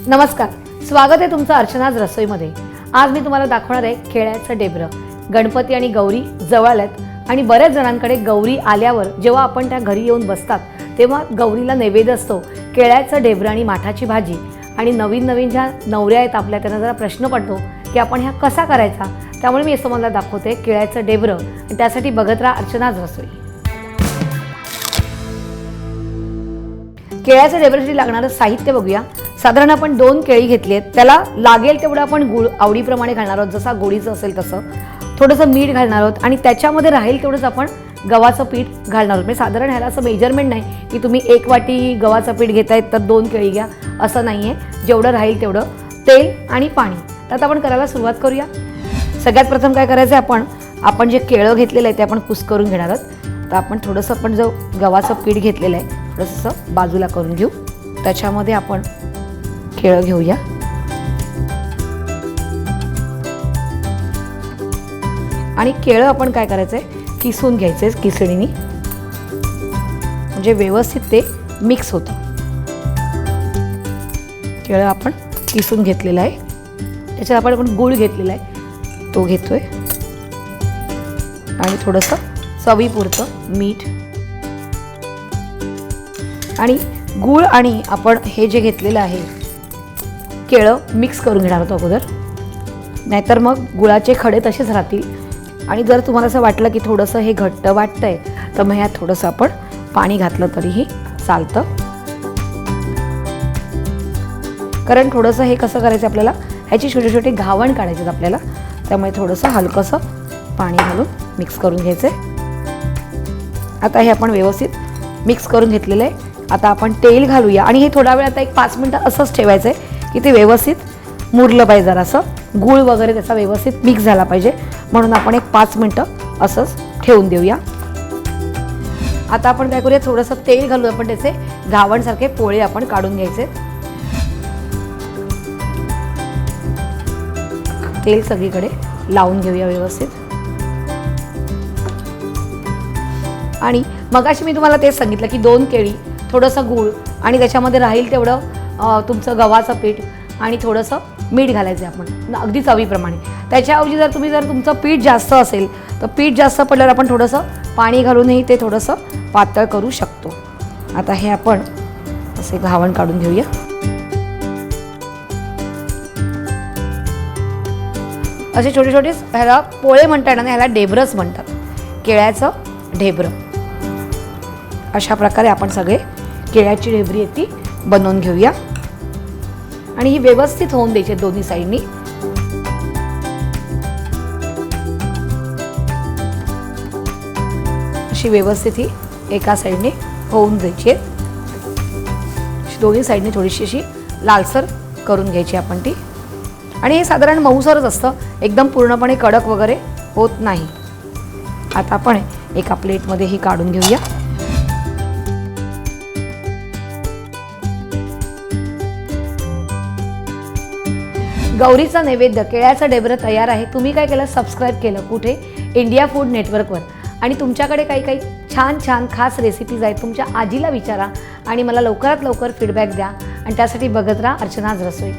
नमस्कार, स्वागत आहे तुमचं अर्चनाज रसोईमध्ये। आज मी तुम्हाला दाखवणार आहे केळ्याचं डेबरं। गणपती आणि गौरी जवळ आल्यात आणि बऱ्याच जणांकडे गौरी आल्यावर जेव्हा आपण त्या घरी येऊन बसतात तेव्हा गौरीला नैवेद्य असतो केळ्याचं डेबरं आणि माठाची भाजी। आणि नवीन ज्या नवऱ्या आहेत आपल्या त्यांना जरा प्रश्न पडतो की आपण ह्या कसा करायचा, त्यामुळे मी हे तुम्हाला दाखवते केळ्याचं डेबरं आणि त्यासाठी बघत राहा अर्चनाज रसोई। केळ्याचं डेबरसाठी लागणारं साहित्य बघूया। साधारण आपण 2 केळी घेतली आहेत, त्याला लागेल तेवढं आपण गूळ आवडीप्रमाणे घालणार आहोत, जसा गोडीचं असेल तसं। थोडंसं मीठ घालणार आहोत आणि त्याच्यामध्ये राहील तेवढंच आपण गव्हाचं पीठ घालणार आहोत। म्हणजे साधारण ह्याला असं मेजरमेंट नाही की तुम्ही 1 वाटी गव्हाचं पीठ घेतायत तर 2 केळी घ्या, असं नाही आहे। जेवढं राहील तेवढं तेल आणि पाणी। तर आता आपण करायला सुरुवात करूया। सगळ्यात प्रथम काय करायचं आहे, आपण जे केळं घेतलेलं आहे ते आपण कुस करून घेणार आहोत। तर आपण थोडंसं आपण जो गव्हाचं पीठ घेतलेलं आहे थोडंसं बाजूला करून घेऊ। त्याच्यामध्ये आपण केळं घेऊया आणि केळं आपण काय करायचं आहे, किसून घ्यायचं आहे किसणीने, म्हणजे व्यवस्थित ते मिक्स होतं। केळं आपण किसून घेतलेलं आहे, त्याच्यात आपण गूळ घेतलेला आहे तो घेतोय आणि थोडंसं चवीपुरतं मीठ आणि गूळ आणि आपण हे जे घेतलेलं आहे केळं मिक्स करून घेणार आहोत अगोदर, नाहीतर मग गुळाचे खडे तसेच राहतील। आणि जर तुम्हाला असं वाटलं की थोडंसं हे घट्ट वाटतंय तर मग ह्यात थोडंसं आपण पाणी घातलं तरीही चालतं। कारण थोडंसं हे कसं करायचं आपल्याला, ह्याची छोटे छोटे घावण काढायचे आहेत आपल्याला, त्यामुळे थोडंसं हलकंसं पाणी घालून मिक्स करून घ्यायचं आहे। आता हे आपण व्यवस्थित मिक्स करून घेतलेलं आहे। आता आपण तेल घालूया आणि हे थोडा वेळ आता 5 मिनिटं असंच ठेवायचं आहे की ते व्यवस्थित मुरलं पाहिजे, जरासं गूळ वगैरे त्याचा व्यवस्थित मिक्स झाला पाहिजे, म्हणून आपण 5 मिनिटं असंच ठेवून देऊया। आता आपण काय करूया, थोडंसं तेल घालू, आपण त्याचे घावणसारखे पोळे आपण काढून घ्यायचे। तेल सगळीकडे लावून घेऊया व्यवस्थित। आणि मगाशी मी तुम्हाला तेच सांगितलं की 2 केळी, थोडंसं गूळ आणि त्याच्यामध्ये राहील तेवढं तुमचं गव्हाचं पीठ आणि थोडंसं मीठ घालायचं आहे आपण अगदी चवीप्रमाणे। त्याच्याऐवजी जर तुमचं पीठ जास्त असेल तर पीठ जास्त पडल्यावर आपण थोडंसं पाणी घालूनही ते थोडंसं पातळ करू शकतो। आता हे आपण असे घावण काढून घेऊया। असे छोटे छोटे ह्याला पोळे म्हणता येणार नाही, ह्याला डेबरंच म्हणतात, केळ्याचं डेबरं। अशा प्रकारे आपण सगळे केळ्याची डेबरी आहे ती बनवून घेऊया आणि ही व्यवस्थित होऊन द्यायची दोन्ही साईडनी। अशी व्यवस्थित ही एका साईडने होऊन द्यायची आहे, दोन्ही साईडने थोडीशी अशी लालसर करून घ्यायची आपण ती। आणि हे साधारण मऊसरच असतं, एकदम पूर्णपणे कडक वगैरे होत नाही। आता आपण एका प्लेटमध्ये ही काढून घेऊया। गौरीचा नैवेद्य केळ्याचं डेबरं तयार आहे। तुम्ही काय केलं, सबस्क्राईब केलं कुठे, इंडिया फूड नेटवर्कवर। आणि तुमच्याकडे काही छान खास रेसिपीज आहेत, तुमच्या आजीला विचारा आणि मला लवकरात लवकर फीडबॅक द्या। आणि त्यासाठी बघत राहा अर्चनाज रसोई।